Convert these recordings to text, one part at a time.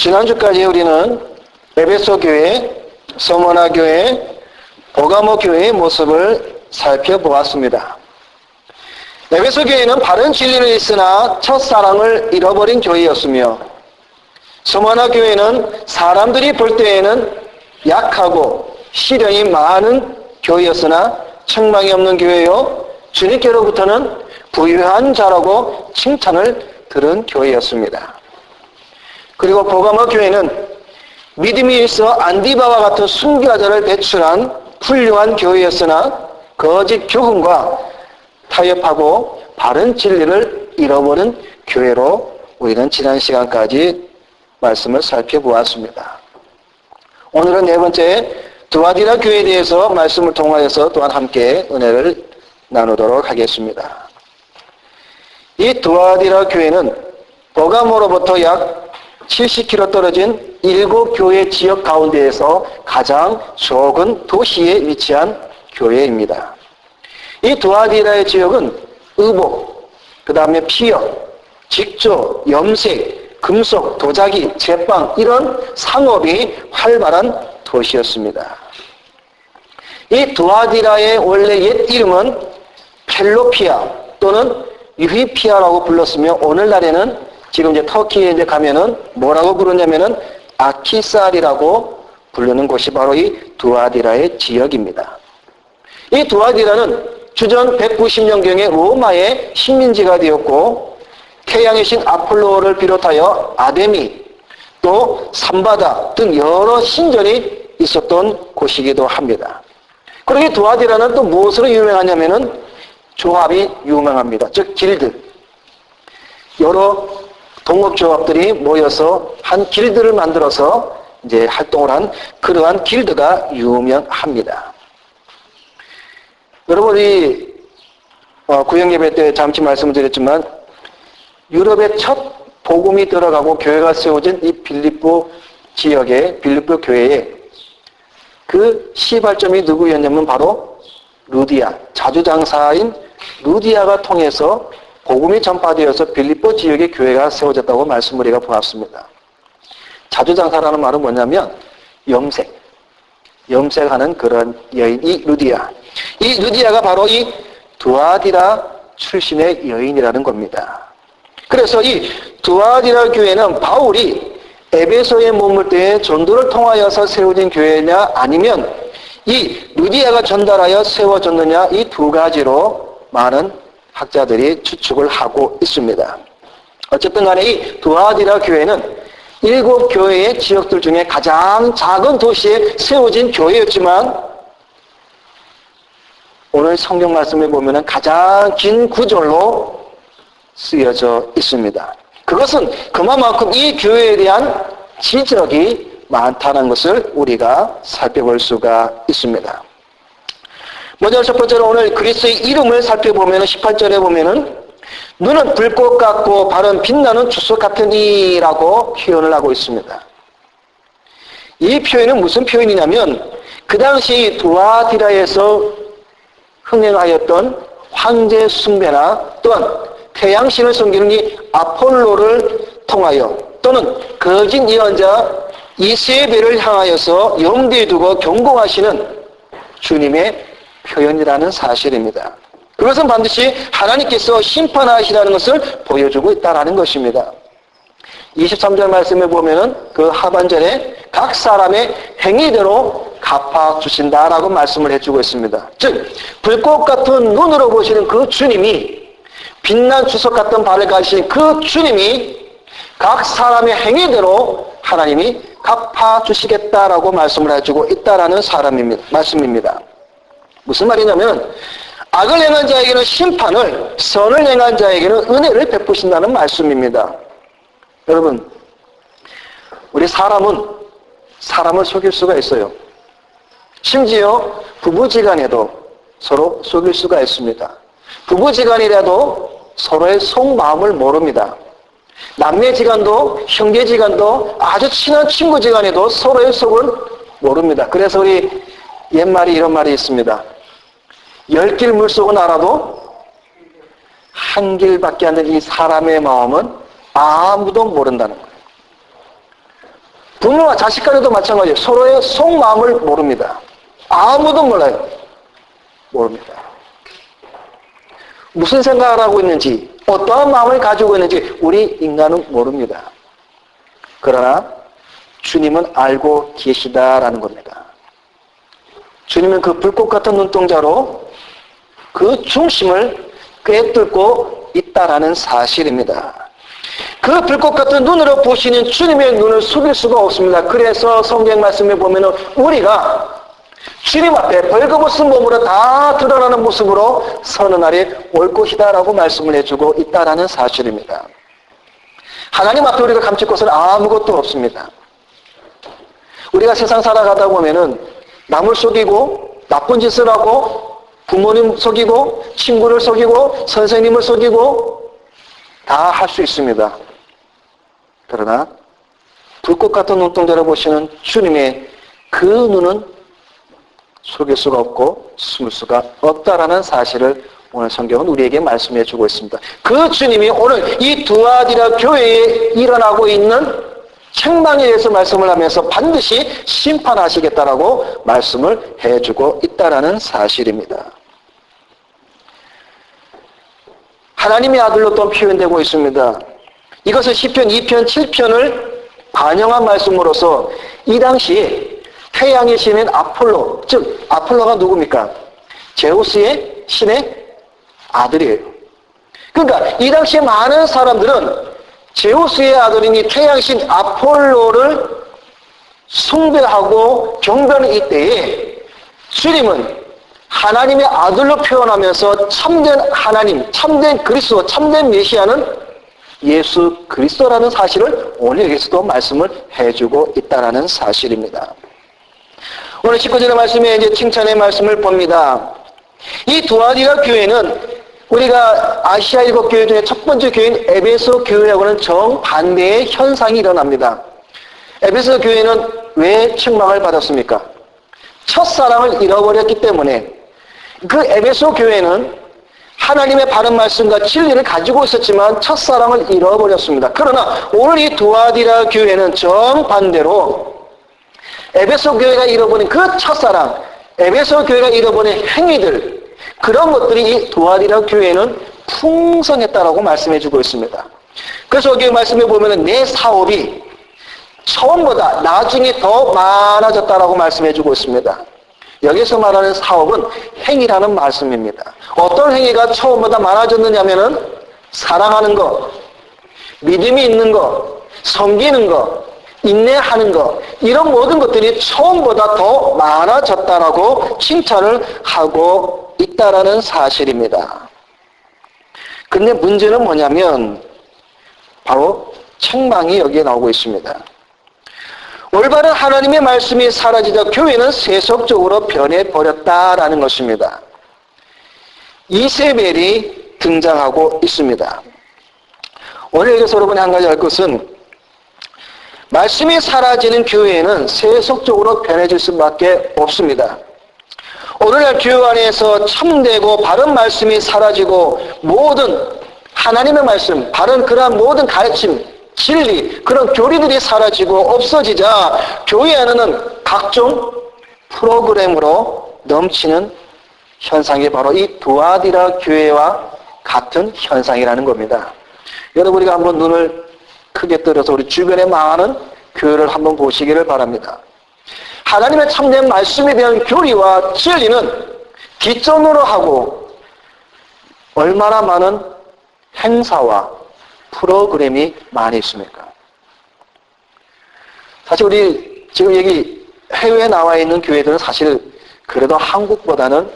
지난주까지 우리는 에베소 교회, 서머나 교회, 버가모 교회의 모습을 살펴보았습니다. 에베소 교회는 바른 진리를 있으나 첫사랑을 잃어버린 교회였으며, 서머나 교회는 사람들이 볼 때에는 약하고 시련이 많은 교회였으나 책망이 없는 교회요, 주님께로부터는 부유한 자라고 칭찬을 들은 교회였습니다. 그리고 버가모 교회는 믿음이 있어 안디바와 같은 순교자를 배출한 훌륭한 교회였으나 거짓 교훈과 타협하고 바른 진리를 잃어버린 교회로 우리는 지난 시간까지 말씀을 살펴보았습니다. 오늘은 네 번째 두아디라 교회에 대해서 말씀을 통하여서 또한 함께 은혜를 나누도록 하겠습니다. 이 두아디라 교회는 버가모로부터 약 70km 떨어진 7교회 지역 가운데에서 가장 적은 도시에 위치한 교회입니다. 이 두아디라의 지역은 의복, 그 다음에 피역, 직조, 염색, 금속, 도자기, 제빵 이런 상업이 활발한 도시였습니다. 이 두아디라의 원래 옛 이름은 펠로피아 또는 유히피아라고 불렀으며, 오늘날에는 지금 이제 터키에 이제 가면은 뭐라고 부르냐면은 아키살이라고 부르는 곳이 바로 이 두아디라의 지역입니다. 이 두아디라는 주전 190년경에 로마의 식민지가 되었고, 태양의 신 아폴로를 비롯하여 아데미, 또 삼바다 등 여러 신전이 있었던 곳이기도 합니다. 그리고 이 두아디라는 또 무엇으로 유명하냐면은 조합이 유명합니다. 즉 길드. 여러 동업조합들이 모여서 한 길드를 만들어서 이제 활동을 한 그러한 길드가 유명합니다. 여러분, 이 구역예배 때 잠시 말씀을 드렸지만 유럽의 첫 복음이 들어가고 교회가 세워진 이 빌립보 지역의 빌립보 교회에 그 시발점이 누구였냐면 바로 루디아, 자주장사인 루디아가 통해서 복음이 전파되어서 빌립보 지역의 교회가 세워졌다고 말씀을 우리가 보았습니다. 자주장사라는 말은 뭐냐면 염색하는 그런 여인, 이 루디아. 이 루디아가 바로 이 두아디라 출신의 여인이라는 겁니다. 그래서 이 두아디라 교회는 바울이 에베소에 머물 때에 전도를 통하여서 세워진 교회냐 아니면 이 루디아가 전달하여 세워졌느냐, 이 두 가지로 많은 학자들이 추측을 하고 있습니다. 어쨌든 간에 이 두아디라 교회는 7교회의 지역들 중에 가장 작은 도시에 세워진 교회였지만 오늘 성경 말씀에 보면 가장 긴 구절로 쓰여져 있습니다. 그것은 그만큼 이 교회에 대한 지적이 많다는 것을 우리가 살펴볼 수가 있습니다. 먼저 첫 번째로 오늘 그리스도의 이름을 살펴보면 18절에 보면은 눈은 불꽃 같고 발은 빛나는 주석 같은 이라고 표현을 하고 있습니다. 이 표현은 무슨 표현이냐면 그 당시 두아디라에서 흥행하였던 황제 숭배나 또한 태양신을 섬기는 이 아폴로를 통하여 또는 거짓 예언자 이세벨을 향하여서 염두에 두고 경고하시는 주님의 표현이라는 사실입니다. 그것은 반드시 하나님께서 심판하시라는 것을 보여주고 있다는 것입니다. 23절 말씀에 보면은 그 하반절에 각 사람의 행위대로 갚아주신다라고 말씀을 해주고 있습니다. 즉 불꽃 같은 눈으로 보시는 그 주님이, 빛난 주석 같은 발을 가지신 그 주님이 각 사람의 행위대로 하나님이 갚아주시겠다라고 말씀을 해주고 있다라는 말씀입니다. 무슨 말이냐면 악을 행한 자에게는 심판을, 선을 행한 자에게는 은혜를 베푸신다는 말씀입니다. 여러분, 우리 사람은 사람을 속일 수가 있어요. 심지어 부부지간에도 서로 속일 수가 있습니다. 부부지간이라도 서로의 속마음을 모릅니다. 남매지간도 형제지간도 아주 친한 친구지간에도 서로의 속을 모릅니다. 그래서 우리 옛말이 이런 말이 있습니다. 10길 물속은 알아도 한 길밖에 안 되는 이 사람의 마음은 아무도 모른다는 거예요. 부모와 자식 간에도 마찬가지예요. 서로의 속마음을 모릅니다. 아무도 몰라요. 모릅니다. 무슨 생각을 하고 있는지, 어떠한 마음을 가지고 있는지 우리 인간은 모릅니다. 그러나 주님은 알고 계시다라는 겁니다. 주님은 그 불꽃 같은 눈동자로 그 중심을 꿰뚫고 있다라는 사실입니다. 그 불꽃 같은 눈으로 보시는 주님의 눈을 숙일 수가 없습니다. 그래서 성경 말씀에 보면은 우리가 주님 앞에 벌거벗은 몸으로 다 드러나는 모습으로 서는 날이 올 것이다라고 말씀을 해주고 있다라는 사실입니다. 하나님 앞에 우리가 감출 것은 아무것도 없습니다. 우리가 세상 살아가다 보면은 남을 속이고 나쁜 짓을 하고 부모님 속이고 친구를 속이고 선생님을 속이고 다 할 수 있습니다. 그러나 불꽃 같은 눈동자를 보시는 주님의 그 눈은 속일 수가 없고 숨을 수가 없다라는 사실을 오늘 성경은 우리에게 말씀해 주고 있습니다. 그 주님이 오늘 이 두아디라 교회에 일어나고 있는 책망에 대해서 말씀을 하면서 반드시 심판하시겠다라고 말씀을 해주고 있다라는 사실입니다. 하나님의 아들로 또 표현되고 있습니다. 이것은 시편 2편 7편을 반영한 말씀으로서 이 당시에 태양의 신인 아폴로, 즉 아폴로가 누굽니까? 제우스의 신의 아들이에요. 그러니까 이 당시에 많은 사람들은 제우스의 아들인 이 태양신 아폴로를 숭배하고 경배하는 이때에 주님은 하나님의 아들로 표현하면서 참된 하나님, 참된 그리스도, 참된 메시아는 예수 그리스도라는 사실을 오늘 여기서도 말씀을 해주고 있다는 사실입니다. 오늘 19절의 말씀에 이제 칭찬의 말씀을 봅니다. 이 두아디라 교회는 우리가 아시아 일곱 교회 중에 첫 번째 교회인 에베소 교회하고는 정반대의 현상이 일어납니다. 에베소 교회는 왜 책망을 받았습니까? 첫사랑을 잃어버렸기 때문에 그 에베소 교회는 하나님의 바른 말씀과 진리를 가지고 있었지만 첫사랑을 잃어버렸습니다. 그러나 오늘 이 두아디라 교회는 정반대로 에베소 교회가 잃어버린 그 첫사랑, 에베소 교회가 잃어버린 행위들, 그런 것들이 이 두아디라 교회는 풍성했다라고 말씀해주고 있습니다. 그래서 여기 말씀해 보면은 내 사업이 처음보다 나중에 더 많아졌다라고 말씀해주고 있습니다. 여기서 말하는 사업은 행위라는 말씀입니다. 어떤 행위가 처음보다 많아졌느냐면은 사랑하는 것, 믿음이 있는 것, 섬기는 것, 인내하는 것, 이런 모든 것들이 처음보다 더 많아졌다라고 칭찬을 하고 있다라는 사실입니다. 근데 문제는 뭐냐면 바로 책망이 여기에 나오고 있습니다. 올바른 하나님의 말씀이 사라지자 교회는 세속적으로 변해버렸다라는 것입니다. 이세벨이 등장하고 있습니다. 오늘 여기서 여러분이 한 가지 알 것은 말씀이 사라지는 교회는 세속적으로 변해질 수밖에 없습니다. 오늘날 교회 안에서 참되고 바른 말씀이 사라지고 모든 하나님의 말씀, 바른 그러한 모든 가르침, 진리, 그런 교리들이 사라지고 없어지자 교회 안에는 각종 프로그램으로 넘치는 현상이 바로 이 두아디라 교회와 같은 현상이라는 겁니다. 여러분 우리가 한번 눈을 크게 들어서 우리 주변에 많은 교회를 한번 보시기를 바랍니다. 하나님의 참된 말씀에 대한 교리와 진리는 뒷전으로 하고 얼마나 많은 행사와 프로그램이 많이 있습니까? 사실 우리 지금 여기 해외에 나와 있는 교회들은 사실 그래도 한국보다는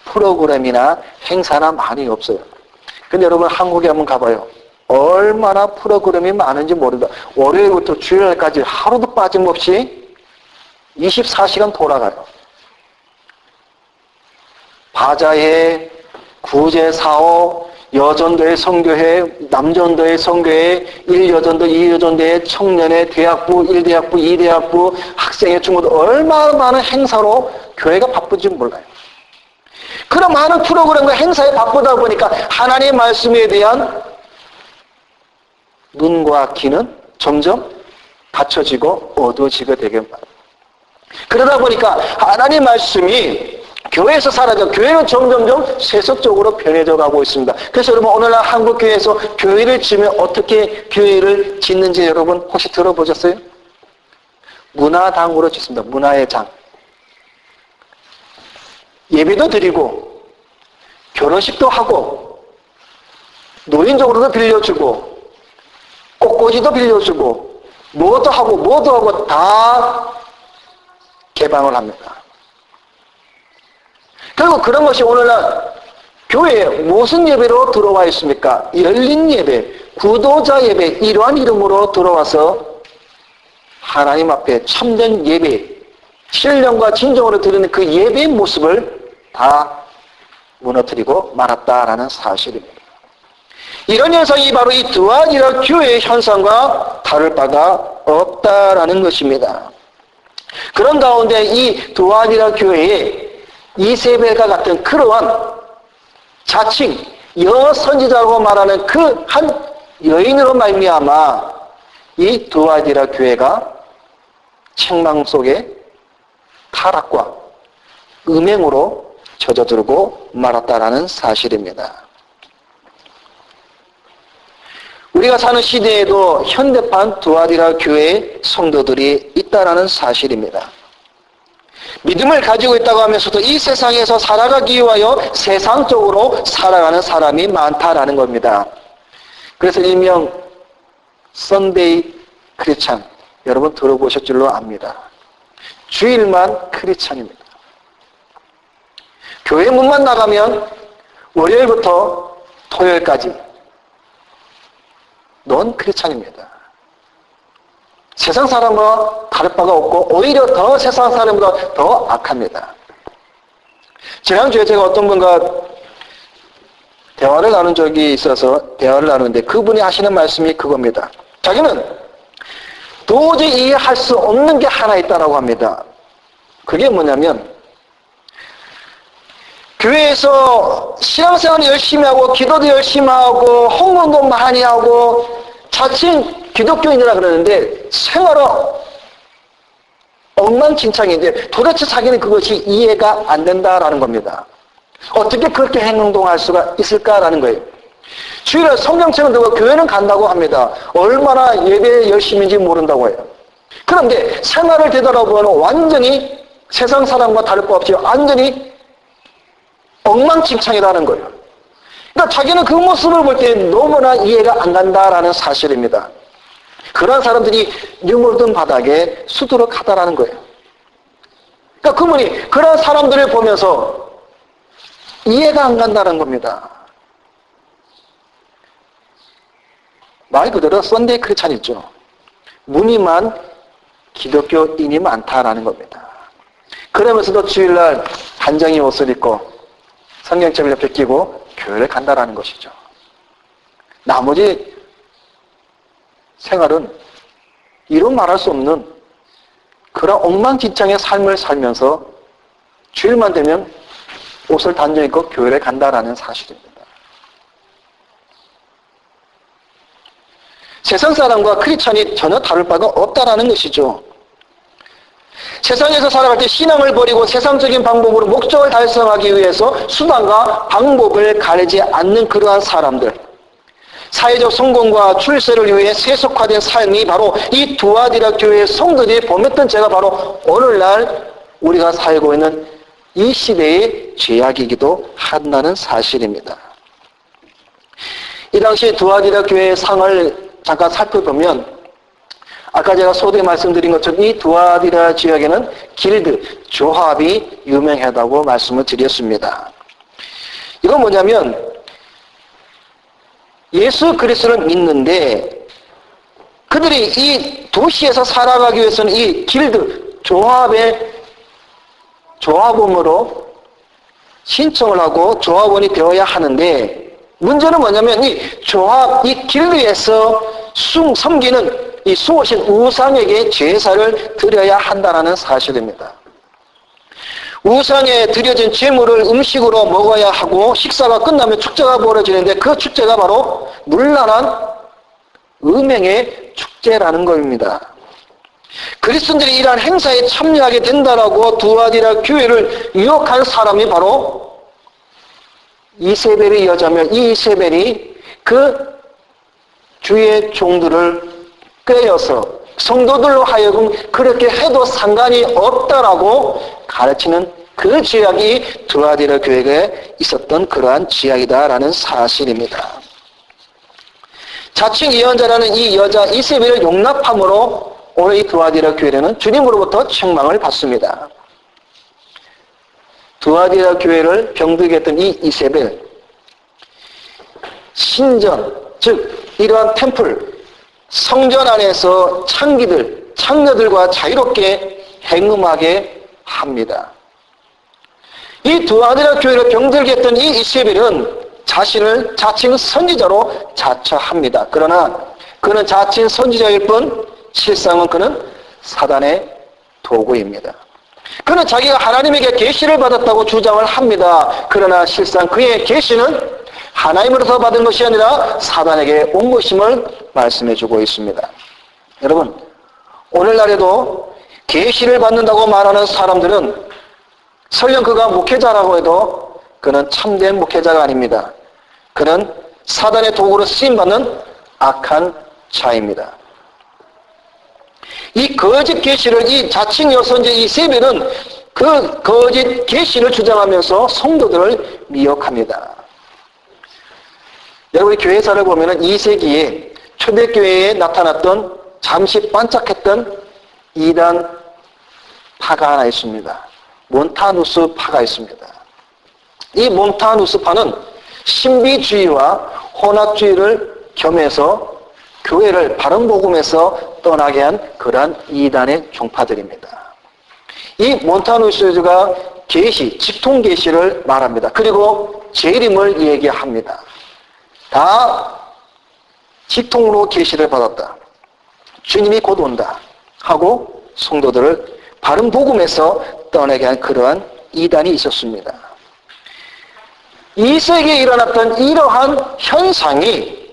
프로그램이나 행사나 많이 없어요. 근데 여러분 한국에 한번 가봐요. 얼마나 프로그램이 많은지 모른다. 월요일부터 주일까지 하루도 빠짐없이 24시간 돌아가요. 바자회, 구제사업, 여전도의 선교회, 남전도의 선교회, 1여전도, 2여전도회, 청년회, 대학부, 1대학부, 2대학부, 학생회, 중고도 얼마나 많은 행사로 교회가 바쁜지 몰라요. 그런 많은 프로그램과 행사에 바쁘다 보니까 하나님의 말씀에 대한 눈과 귀는 점점 갖춰지고 어두워지게 되게 합니다. 그러다 보니까 하나님의 말씀이 교회에서 사라져 교회는 점점점 세속적으로 변해져 가고 있습니다. 그래서 여러분 오늘날 한국 교회에서 교회를 지으면 어떻게 교회를 짓는지 여러분 혹시 들어보셨어요? 문화당으로 짓습니다. 문화의 장. 예배도 드리고 결혼식도 하고 노인적으로도 빌려주고 꽃꽂이도 빌려주고 뭐도 하고 다 개방을 합니다. 결국 그런 것이 오늘날 교회에 무슨 예배로 들어와 있습니까? 열린 예배, 구도자 예배 이러한 이름으로 들어와서 하나님 앞에 참된 예배, 신령과 진정으로 드리는 그 예배의 모습을 다 무너뜨리고 말았다라는 사실입니다. 이런 현상이 바로 이 드와디라 교회의 현상과 다를 바가 없다라는 것입니다. 그런 가운데 이 드와디라 교회에 이세벨과 같은 그러한 자칭 여선지자라고 말하는 그 한 여인으로 말미암아 이 드와디라 교회가 책망 속에 타락과 음행으로 젖어들고 말았다라는 사실입니다. 우리가 사는 시대에도 현대판 드와디라 교회의 성도들이 있다라는 사실입니다. 믿음을 가지고 있다고 하면서도 이 세상에서 살아가기 위하여 세상적으로 살아가는 사람이 많다라는 겁니다. 그래서 일명 선데이 크리스찬 여러분 들어보실 줄로 압니다. 주일만 크리스찬입니다. 교회 문만 나가면 월요일부터 토요일까지 넌 크리스찬입니다. 세상 사람과 다를 바가 없고 오히려 더 세상 사람보다 더 악합니다. 지난주에 제가 어떤 분과 대화를 나눈 적이 있어서 대화를 나누는데 그분이 하시는 말씀이 그겁니다. 자기는 도저히 이해할 수 없는 게 하나 있다고 합니다. 그게 뭐냐면 교회에서 신앙생활을 열심히 하고 기도도 열심히 하고 헌금도 많이 하고 자칭 기독교인이라 그러는데 생활은 엉망진창인데 도대체 자기는 그것이 이해가 안 된다라는 겁니다. 어떻게 그렇게 행동할 수가 있을까라는 거예요. 주일에 성경책을 들고 교회는 간다고 합니다. 얼마나 예배 열심인지 모른다고 해요. 그런데 생활을 되돌아보면 완전히 세상 사람과 다를 바 없이 완전히 엉망진창이라는 거예요. 그러니까 자기는 그 모습을 볼 때 너무나 이해가 안 간다라는 사실입니다. 그런 사람들이 유물든 바닥에 수두룩하다라는 거예요. 그러니까 그분이 그런 사람들을 보면서 이해가 안 간다는 겁니다. 말 그대로 썬데이 크리스찬이죠. 무늬만 기독교인이 많다라는 겁니다. 그러면서도 주일날 단정히 옷을 입고 성경책을 옆에 끼고 교회를 간다라는 것이죠. 나머지 생활은 이루 말할 수 없는 그런 엉망진창의 삶을 살면서 주일만 되면 옷을 단정히 입고 교회를 간다라는 사실입니다. 세상 사람과 크리스찬이 전혀 다를 바가 없다라는 것이죠. 세상에서 살아갈 때 신앙을 버리고 세상적인 방법으로 목적을 달성하기 위해서 수단과 방법을 가리지 않는 그러한 사람들, 사회적 성공과 출세를 위해 세속화된 삶이 바로 이 드와디라 교회의 성도들이 범했던 죄가 바로 오늘날 우리가 살고 있는 이 시대의 죄악이기도 한다는 사실입니다. 이 당시 드와디라 교회의 상을 잠깐 살펴보면 아까 제가 소두에 말씀드린 것처럼 이 드와디라 지역에는 길드, 조합이 유명하다고 말씀을 드렸습니다. 이건 뭐냐면 예수 그리스도를 믿는데 그들이 이 도시에서 살아가기 위해서는 이 길드, 조합원으로 신청을 하고 조합원이 되어야 하는데 문제는 뭐냐면 이 길드에서 섬기는 이 수호신 우상에게 제사를 드려야 한다는 사실입니다. 우상에 드려진 제물을 음식으로 먹어야 하고 식사가 끝나면 축제가 벌어지는데 그 축제가 바로 문란한 음행의 축제라는 겁니다. 그리스도인들이 이러한 행사에 참여하게 된다라고 두아디라 교회를 유혹한 사람이 바로 이세벨의 여자며, 이 이세벨이 그 주의 종들을 꿰어서 성도들로 하여금 그렇게 해도 상관이 없다라고 가르치는 그 지약이 두아디라 교회에 있었던 그러한 지약이다라는 사실입니다. 자칭 예언자라는 이 여자 이세벨을 용납함으로 오늘 이 두아디라 교회는 주님으로부터 책망을 받습니다. 두아디라 교회를 병들게 했던 이 이세벨, 신전, 즉 이러한 템플, 성전 안에서 창녀들과 자유롭게 행음하게 합니다. 이 두아디라 교회를 병들게 했던 이 이세벨은 자신을 자칭 선지자로 자처합니다. 그러나 그는 자칭 선지자일 뿐 실상은 그는 사단의 도구입니다. 그는 자기가 하나님에게 계시를 받았다고 주장을 합니다. 그러나 실상 그의 계시는 하나님으로서 받은 것이 아니라 사단에게 온 것임을 말씀해주고 있습니다. 여러분, 오늘날에도 계시를 받는다고 말하는 사람들은 설령 그가 목회자라고 해도 그는 참된 목회자가 아닙니다. 그는 사단의 도구로 쓰임받는 악한 자입니다. 이 거짓 계시를 이 자칭 여선제 이세벨은 그 거짓 계시를 주장하면서 성도들을 미혹합니다. 여러분이 교회사를 보면은 2세기에 초대교회에 나타났던 잠시 반짝했던 이단 파가 하나 있습니다. 몬타누스 파가 있습니다. 이 몬타누스 파는 신비주의와 혼합주의를 겸해서 교회를 바른 복음에서 떠나게 한 그러한 이단의 종파들입니다. 이 몬타누스가 계시, 직통 계시를 말합니다. 그리고 재림을 얘기합니다. 다 직통으로 계시를 받았다. 주님이 곧 온다 하고 성도들을 바른 복음에서 떠나게 한 그러한 이단이 있었습니다. 2세기에 일어났던 이러한 현상이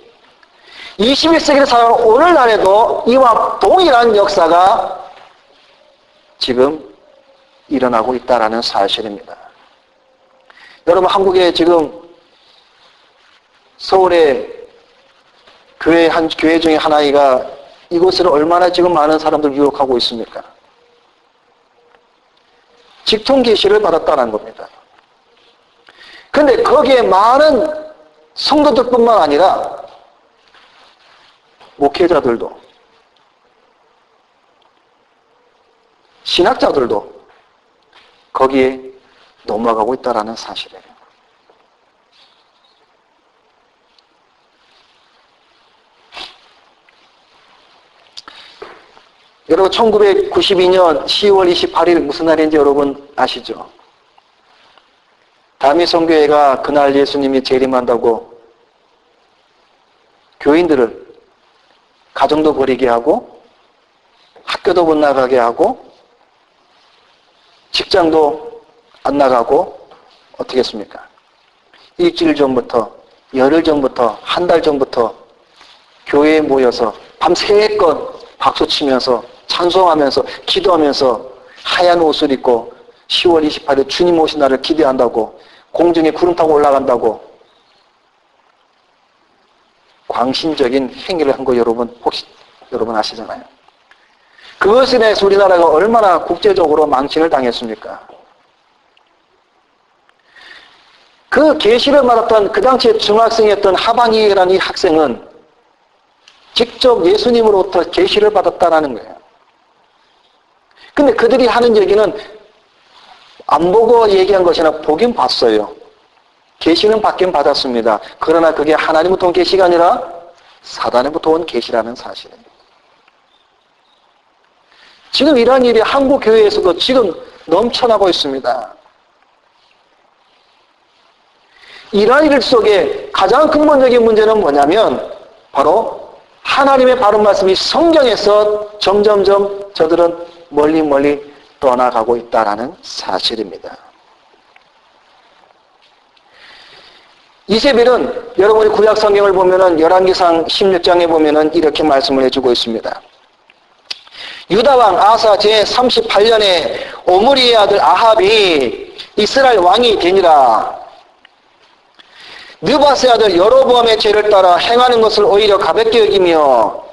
21세기를 살아가는 오늘날에도 이와 동일한 역사가 지금 일어나고 있다는 사실입니다. 여러분, 한국에 지금 서울의 교회 중에 하나이가 이곳을 얼마나 지금 많은 사람들 유혹하고 있습니까? 직통 계시를 받았다는 겁니다. 그런데 거기에 많은 성도들뿐만 아니라 목회자들도 신학자들도 거기에 넘어가고 있다는 사실이에요. 여러분, 1992년 10월 28일 무슨 날인지 여러분 아시죠? 다미성교회가 그날 예수님이 재림한다고 교인들을 가정도 버리게 하고 학교도 못 나가게 하고 직장도 안 나가고 어떻게 했습니까? 일주일 전부터, 열흘 전부터, 한 달 전부터 교회에 모여서 밤새껏 박수치면서 찬송하면서 기도하면서 하얀 옷을 입고 10월 28일 주님 오신 날을 기대한다고 공중에 구름 타고 올라간다고 광신적인 행위를 한 거 여러분 혹시 여러분 아시잖아요. 그것에 대해서 우리나라가 얼마나 국제적으로 망신을 당했습니까? 그 계시를 받았던 그 당시에 중학생이었던 하방이라는 이 학생은 직접 예수님으로부터 계시를 받았다라는 거예요. 근데 그들이 하는 얘기는 안 보고 얘기한 것이 아니라 보긴 봤어요. 계시는 받긴 받았습니다. 그러나 그게 하나님부터 온 계시가 아니라 사단으로부터 온 계시라는 사실이에요. 지금 이러한 일이 한국 교회에서도 지금 넘쳐나고 있습니다. 이러한 일 속에 가장 근본적인 문제는 뭐냐면 바로 하나님의 바른 말씀이 성경에서 점점점 저들은 멀리 떠나가고 있다는 사실입니다. 이세벨은 여러분이 구약 성경을 보면은 열왕기상 16장에 보면은 이렇게 말씀을 해주고 있습니다. 유다왕 아사 제38년에 오므리의 아들 아합이 이스라엘 왕이 되니라. 느바스의 아들 여로보암의 죄를 따라 행하는 것을 오히려 가볍게 여기며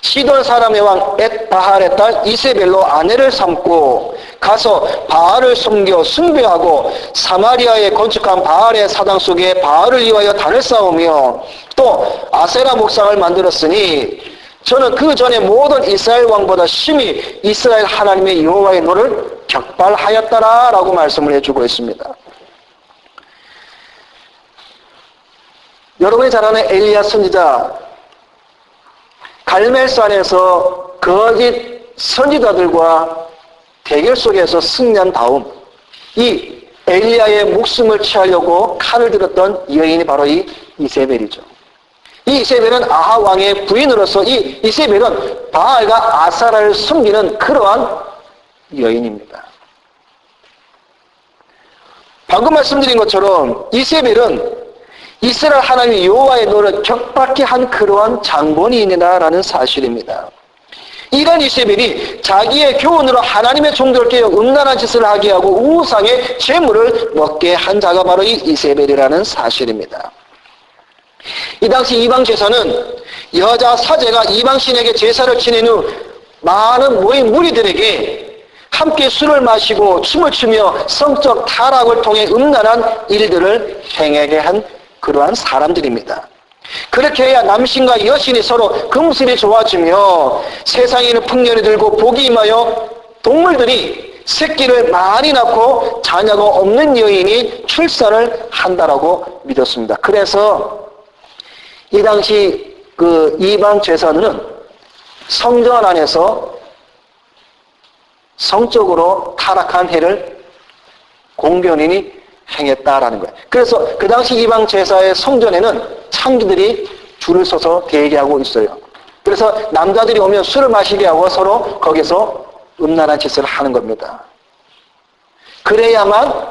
시돈 사람의 왕 엣바할의 딸 이세벨로 아내를 삼고 가서 바알을 숨겨 숭배하고 사마리아에 건축한 바알의 사당 속에 바알을 위하여 단을 쌓으며 또 아세라 목상을 만들었으니 저는 그 전에 모든 이스라엘 왕보다 심히 이스라엘 하나님의 여호와의 노를 격발하였더라 라고 말씀을 해주고 있습니다. 여러분이 잘 아는 엘리야 선지자, 갈멜산에서 거짓 선지자들과 대결 속에서 승리한 다음 이 엘리야의 목숨을 취하려고 칼을 들었던 여인이 바로 이 이세벨이죠. 이 이세벨은 아하 왕의 부인으로서 이 이세벨은 바알과 아사라를 숨기는 그러한 여인입니다. 방금 말씀드린 것처럼 이세벨은 이스라엘 하나님 여호와의 노를 격박케 한 그러한 장본인이라는 사실입니다. 이런 이세벨이 자기의 교훈으로 하나님의 종들을 깨어 음란한 짓을 하게 하고 우상의 재물을 먹게 한 자가 바로 이 이세벨이라는 사실입니다. 이 당시 이방 제사는 여자 사제가 이방신에게 제사를 지낸 후 많은 모인 무리들에게 함께 술을 마시고 춤을 추며 성적 타락을 통해 음란한 일들을 행하게 한 그러한 사람들입니다. 그렇게 해야 남신과 여신이 서로 금슬이 좋아지며 세상에는 풍년이 들고 복이 임하여 동물들이 새끼를 많이 낳고 자녀가 없는 여인이 출산을 한다라고 믿었습니다. 그래서 이 당시 그 이방 제사는 성전 안에서 성적으로 타락한 해를 공견인이 행했다라는 거예요. 그래서 그 당시 이방 제사의 성전에는 창기들이 줄을 서서 대기하고 있어요. 그래서 남자들이 오면 술을 마시게 하고 서로 거기서 음란한 짓을 하는 겁니다. 그래야만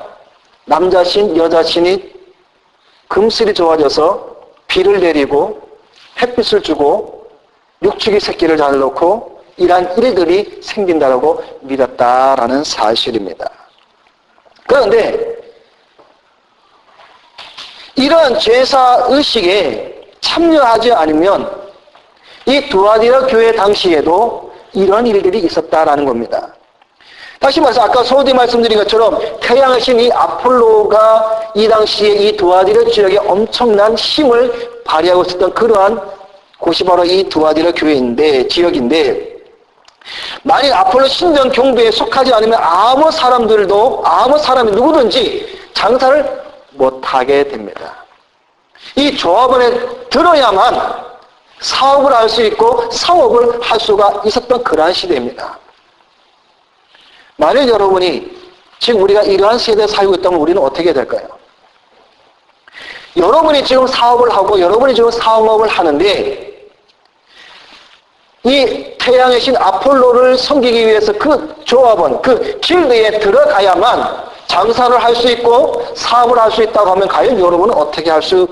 남자신, 여자신이 금슬이 좋아져서 비를 내리고 햇빛을 주고 육축이 새끼를 잘 놓고 이러한 일들이 생긴다라고 믿었다라는 사실입니다. 그런데 이러한 제사의식에 참여하지 않으면 이 두아디라 교회 당시에도 이런 일들이 있었다라는 겁니다. 다시 말해서 아까 소디 말씀드린 것처럼 태양의 신 이 아폴로가 이 당시에 이 두아디라 지역에 엄청난 힘을 발휘하고 있었던 그러한 곳이 바로 이 두아디라 교회인데, 지역인데, 만일 아폴로 신전 경배에 속하지 않으면 아무 사람이 누구든지 장사를 못하게 됩니다. 이 조합원에 들어야만 사업을 할 수 있고 사업을 할 수가 있었던 그러한 시대입니다. 만일 여러분이 지금 우리가 이러한 세대에 살고 있다면 우리는 어떻게 해야 될까요? 여러분이 지금 사업을 하고 여러분이 지금 사업을 하는데 이 태양의 신 아폴로를 섬기기 위해서 그 조합원, 그 길드에 들어가야만 장사를 할 수 있고 사업을 할 수 있다고 하면 과연 여러분은 어떻게 할 수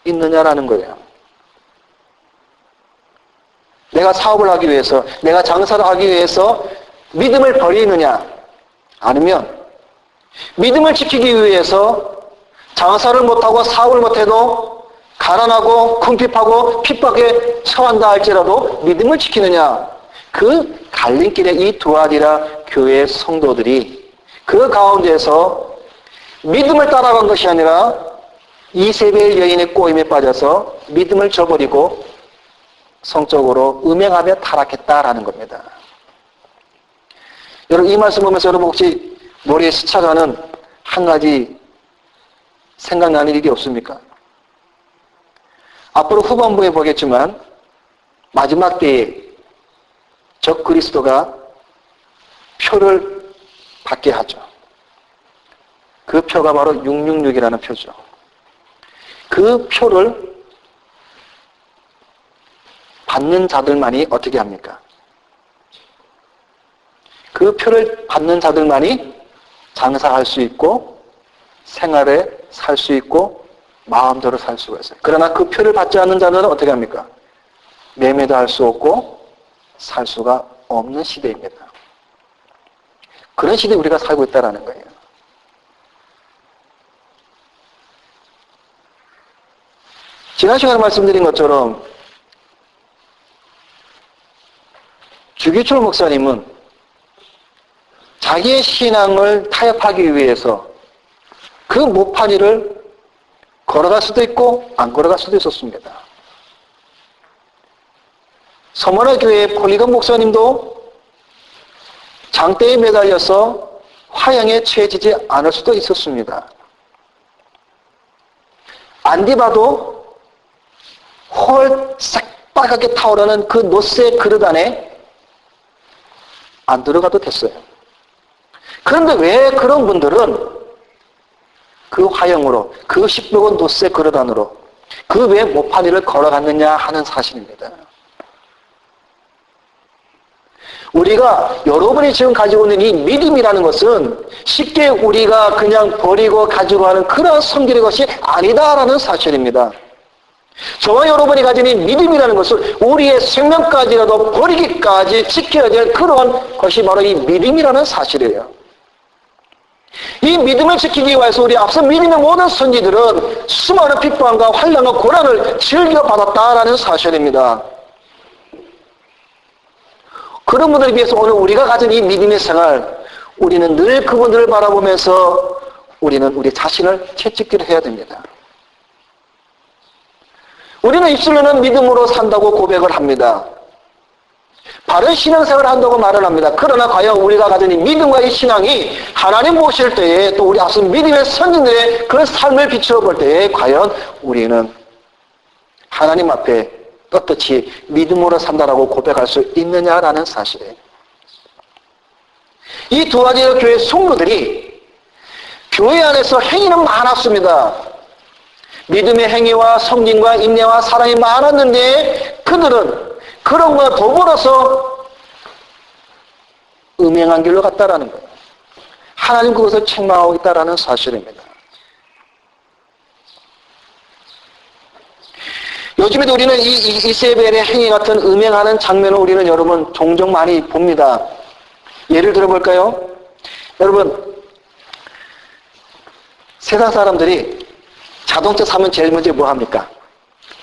있느냐라는 거예요. 내가 사업을 하기 위해서, 내가 장사를 하기 위해서 믿음을 버리느냐, 아니면 믿음을 지키기 위해서 장사를 못하고 사업을 못해도 가난하고 궁핍하고 핍박에 처한다 할지라도 믿음을 지키느냐, 그 갈림길에 이 두아디라 교회 성도들이 그 가운데서 믿음을 따라간 것이 아니라 이세벨 여인의 꼬임에 빠져서 믿음을 저버리고 성적으로 음행하며 타락했다라는 겁니다. 여러분 이 말씀 보면서 여러분 혹시 머리에 스쳐가는 한 가지 생각나는 일이 없습니까? 앞으로 후반부에 보겠지만 마지막 때에 적 그리스도가 표를 받게 하죠. 그 표가 바로 666이라는 표죠. 그 표를 받는 자들만이 어떻게 합니까? 그 표를 받는 자들만이 장사할 수 있고 생활에 살 수 있고 마음대로 살 수가 있어요. 그러나 그 표를 받지 않는 자들은 어떻게 합니까? 매매도 할 수 없고 살 수가 없는 시대입니다. 그런 시대에 우리가 살고 있다는 거예요. 지난 시간에 말씀드린 것처럼 주기철 목사님은 자기의 신앙을 타협하기 위해서 그 모파리를 걸어갈 수도 있고 안 걸어갈 수도 있었습니다. 서머나 교회의 폴리건 목사님도 장대에 매달려서 화형에 처해지지 않을 수도 있었습니다. 안디바도 헐 새빨갛게 타오르는 그 노쇠 그릇 안에 안 들어가도 됐어요. 그런데 왜 그런 분들은 그 화형으로, 그 십벽은 노쇠 그릇 안으로 그 왜 모파리를 걸어갔느냐 하는 사실입니다. 우리가 여러분이 지금 가지고 있는 이 믿음이라는 것은 쉽게 우리가 그냥 버리고 가지고 하는 그런 성질의 것이 아니다라는 사실입니다. 저와 여러분이 가진 이 믿음이라는 것은 우리의 생명까지라도 버리기까지 지켜야 될 그런 것이 바로 이 믿음이라는 사실이에요. 이 믿음을 지키기 위해서 우리 앞서 믿음의 모든 선지들은 수많은 핍박과 환난과 고난을 즐겨받았다라는 사실입니다. 그런 분들에 비해서 오늘 우리가 가진 이 믿음의 생활, 우리는 늘 그분들을 바라보면서 우리는 우리 자신을 채찍질을 해야 됩니다. 우리는 입술로는 믿음으로 산다고 고백을 합니다. 바른 신앙생활을 한다고 말을 합니다. 그러나 과연 우리가 가진 이 믿음과 이 신앙이 하나님 보실 때에 또 우리 앞서 믿음의 선진들의 그 삶을 비추어 볼 때에 과연 우리는 하나님 앞에 떳떳이 믿음으로 산다라고 고백할 수 있느냐라는 사실이에요. 이 두 가지 교회 성도들이 교회 안에서 행위는 많았습니다. 믿음의 행위와 성진과 인내와 사랑이 많았는데 그들은 그런 것과 더불어서 음행한 길로 갔다라는 거예요. 하나님 그것을 책망하고 있다라는 사실입니다. 요즘에도 우리는 이 이세벨의 행위 같은 음행하는 장면을 우리는 여러분 종종 많이 봅니다. 예를 들어볼까요? 여러분, 세상 사람들이 자동차 사면 제일 먼저 뭐 합니까?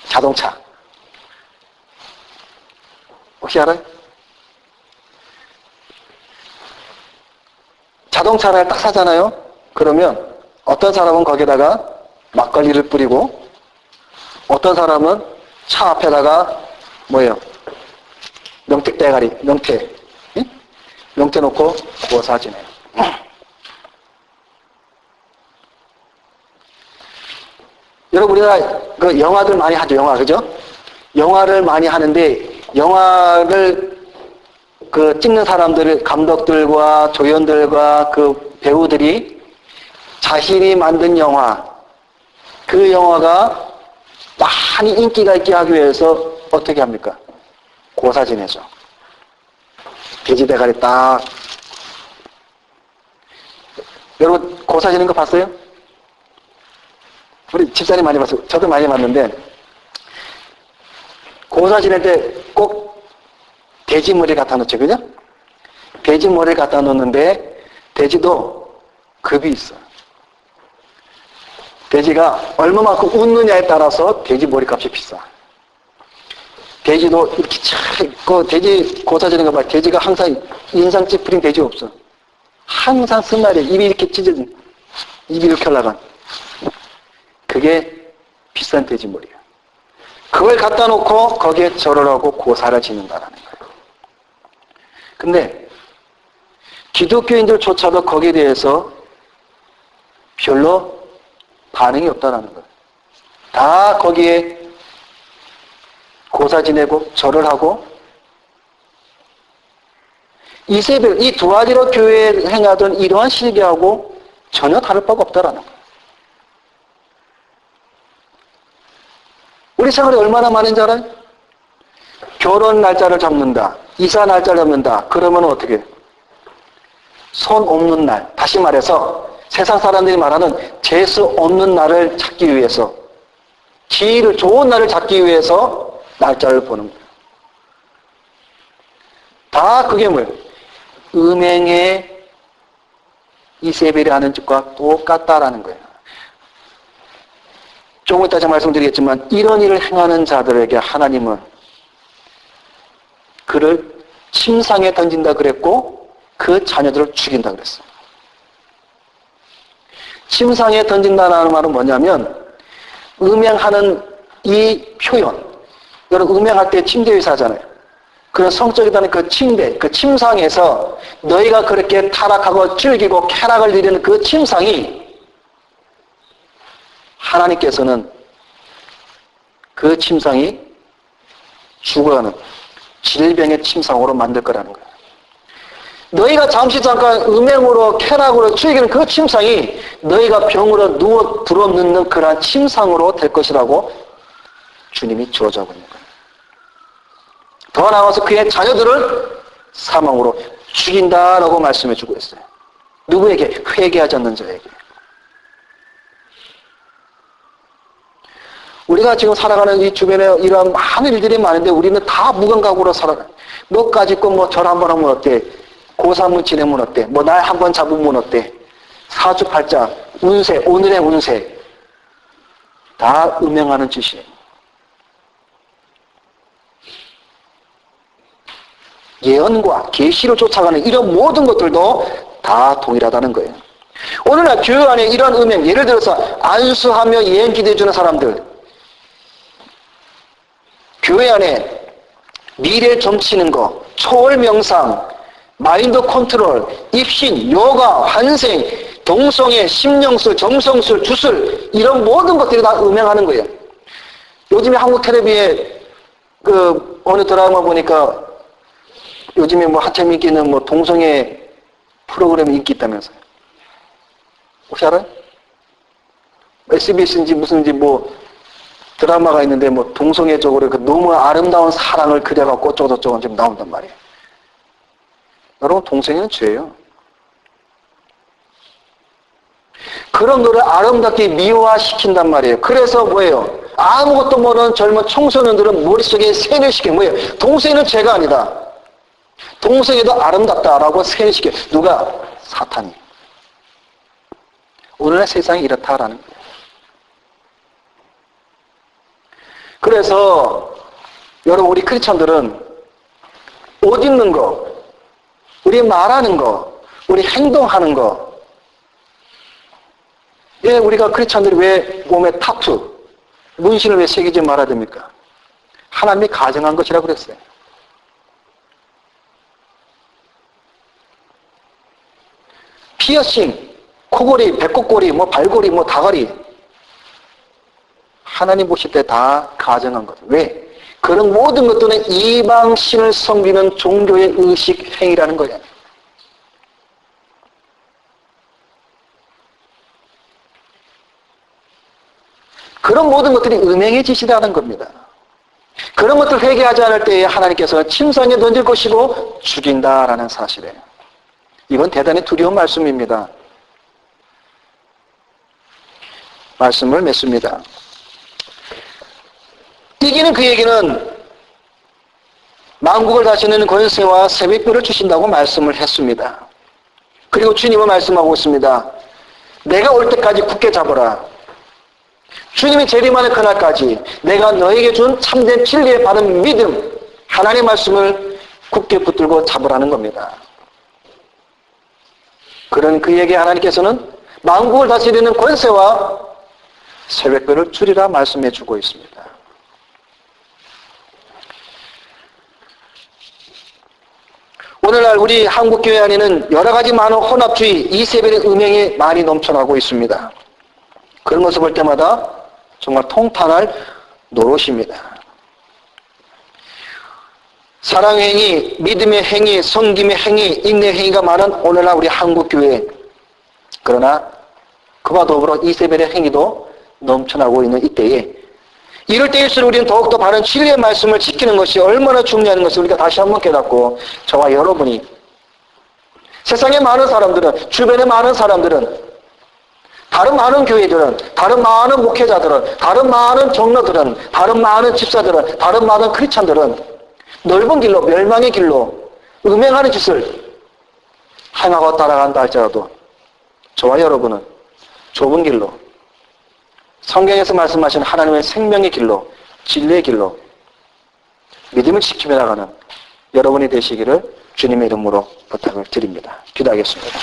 자동차. 혹시 알아요? 자동차를 딱 사잖아요? 그러면 어떤 사람은 거기다가 막걸리를 뿌리고 어떤 사람은 차 앞에다가 뭐예요? 명태 대가리, 명태. 응? 명태 놓고 고사지네요. 여러분 우리가 그 영화들 많이 하죠. 영화 그죠? 영화를 많이 하는데 영화를 그 찍는 사람들, 감독들과 조연들과 그 배우들이 자신이 만든 영화, 그 영화가 많이 인기가 있게 하기 위해서 어떻게 합니까? 고사 지내죠. 돼지 대가리 딱. 여러분 고사 지는 거 봤어요? 우리 집사님 많이 봤어요. 저도 많이 봤는데 고사 지낼 때 꼭 돼지 머리 갖다 놓죠. 그죠? 돼지 머리 갖다 놓는데 돼지도 급이 있어. 돼지가 얼마만큼 웃느냐에 따라서 돼지 머리값이 비싸. 돼지도 이렇게 그 돼지 고사 지는 거 봐. 돼지가 항상 인상 찌푸린 돼지 없어. 항상 승날에 입이 이렇게 찢어진, 입이 이렇게 올라간. 그게 비싼 돼지 머리야. 그걸 갖다 놓고 거기에 절을 하고 고사를 지는다라는 거예요. 근데 기독교인들조차도 거기에 대해서 별로 반응이 없다라는 거예요. 다 거기에 고사 지내고 절을 하고 이세벨, 이 두 가지로 교회에 행하던 이러한 실기하고 전혀 다를 바가 없다라는 거예요. 우리 생활이 얼마나 많은지 알아요? 결혼 날짜를 잡는다. 이사 날짜를 잡는다. 그러면 어떻게? 손 없는 날. 다시 말해서 세상 사람들이 말하는 재수 없는 날을 찾기 위해서 기회를 좋은 날을 찾기 위해서 날짜를 보는 거예요. 다 그게 뭐예요? 음행의 이세벨이 하는 짓과 똑같다라는 거예요. 조금 이따 제가 말씀드리겠지만 이런 일을 행하는 자들에게 하나님은 그를 침상에 던진다 그랬고 그 자녀들을 죽인다 그랬어요. 침상에 던진다는 말은 뭐냐면 음행하는 이 표현, 여러분 음행할 때 침대 위에서 하잖아요. 그런 성적이라는 그 침대, 그 침상에서 너희가 그렇게 타락하고 즐기고 쾌락을 누리는 그 침상이 하나님께서는 그 침상이 죽어가는 질병의 침상으로 만들 거라는 거예요. 너희가 잠시 잠깐 음행으로 쾌락으로 즐기는 그 침상이 너희가 병으로 누워 들어눕는 그러한 침상으로 될 것이라고 주님이 저주하고 있는 거예요. 더 나아가서 그의 자녀들을 사망으로 죽인다라고 말씀해 주고 있어요. 누구에게? 회개하지 않는 자에게. 우리가 지금 살아가는 이 주변에 이러한 많은 일들이 많은데 우리는 다 무감각으로 살아가요. 뭐까짓 거 뭐 절 한번 하면 어때? 고사문 지내면 어때? 뭐 날 한번 잡으면 어때? 사주팔자, 운세, 오늘의 운세 다 음행하는 짓이에요. 예언과 계시를 쫓아가는 이런 모든 것들도 다 동일하다는 거예요. 오늘날 교회 안에 이런 음행, 예를 들어서 안수하며 예언 기도해주는 사람들, 교회 안에 미래 점치는 거, 초월 명상, 마인드 컨트롤, 입신, 요가, 환생, 동성애, 심령술, 점성술, 주술 이런 모든 것들이 다 음행하는 거예요. 요즘에 한국 텔레비에 그 어느 드라마 보니까 요즘에 뭐 한참 인기는 뭐 동성애 프로그램이 인기 있다면서요. 혹시 알아요? SBS인지 무슨지 뭐 드라마가 있는데 뭐 동성애 쪽으로 그 너무 아름다운 사랑을 그려갖고 어쩌고저쩌고 지금 나온단 말이에요. 여러분 동성애는 죄예요. 그런 거를 아름답게 미화시킨단 말이에요. 그래서 뭐예요? 아무것도 모르는 젊은 청소년들은 머릿속에 세뇌시키는 뭐예요? 동성애는 죄가 아니다. 동성애도 아름답다라고 세뇌시켜요. 누가? 사탄이. 오늘날 세상이 이렇다라는 거예요. 그래서 여러분 우리 크리스천들은 옷 입는 거, 우리 말하는 거, 우리 행동하는 거, 예, 우리가 크리스천들이 왜 몸에 타투, 문신을 왜 새기지 말아야 됩니까? 하나님이 가정한 것이라고 그랬어요. 피어싱, 코골이, 배꼽골이, 뭐 발골이, 뭐 다가리 하나님 보실 때 다 가정한 거죠. 왜? 그런 모든 것들은 이방신을 섬기는 종교의 의식 행위라는 거예요. 그런 모든 것들이 음행의 짓이라는 겁니다. 그런 것들 회개하지 않을 때에 하나님께서는 침상에 던질 것이고 죽인다라는 사실이에요. 이건 대단히 두려운 말씀입니다. 말씀을 맺습니다. 이기는 그에게는 만국을 다스리는 권세와 새벽별을 주신다고 말씀을 했습니다. 그리고 주님은 말씀하고 있습니다. 내가 올 때까지 굳게 잡으라. 주님이 재림하는 그날까지 내가 너에게 준 참된 진리에 바른 믿음, 하나님의 말씀을 굳게 붙들고 잡으라는 겁니다. 그런 그에게 하나님께서는 만국을 다스리는 권세와 새벽별을 주리라 말씀해 주고 있습니다. 오늘날 우리 한국교회 안에는 여러 가지 많은 혼합주의, 이세벨의 음행이 많이 넘쳐나고 있습니다. 그런 것을 볼 때마다 정말 통탄할 노릇입니다. 사랑의 행위, 믿음의 행위, 섬김의 행위, 인내의 행위가 많은 오늘날 우리 한국교회. 그러나 그와 더불어 이세벨의 행위도 넘쳐나고 있는 이때에 이럴 때일수록 우리는 더욱더 바른 진리의 말씀을 지키는 것이 얼마나 중요한 것을 우리가 다시 한번 깨닫고 저와 여러분이 세상의 많은 사람들은 주변의 많은 사람들은 다른 많은 교회들은 다른 많은 목회자들은 다른 많은 장로들은 다른 많은 집사들은 다른 많은 크리스찬들은 넓은 길로 멸망의 길로 음행하는 짓을 행하고 따라간다 할지라도 저와 여러분은 좁은 길로, 성경에서 말씀하신 하나님의 생명의 길로, 진리의 길로 믿음을 지키며 나가는 여러분이 되시기를 주님의 이름으로 부탁을 드립니다. 기도하겠습니다.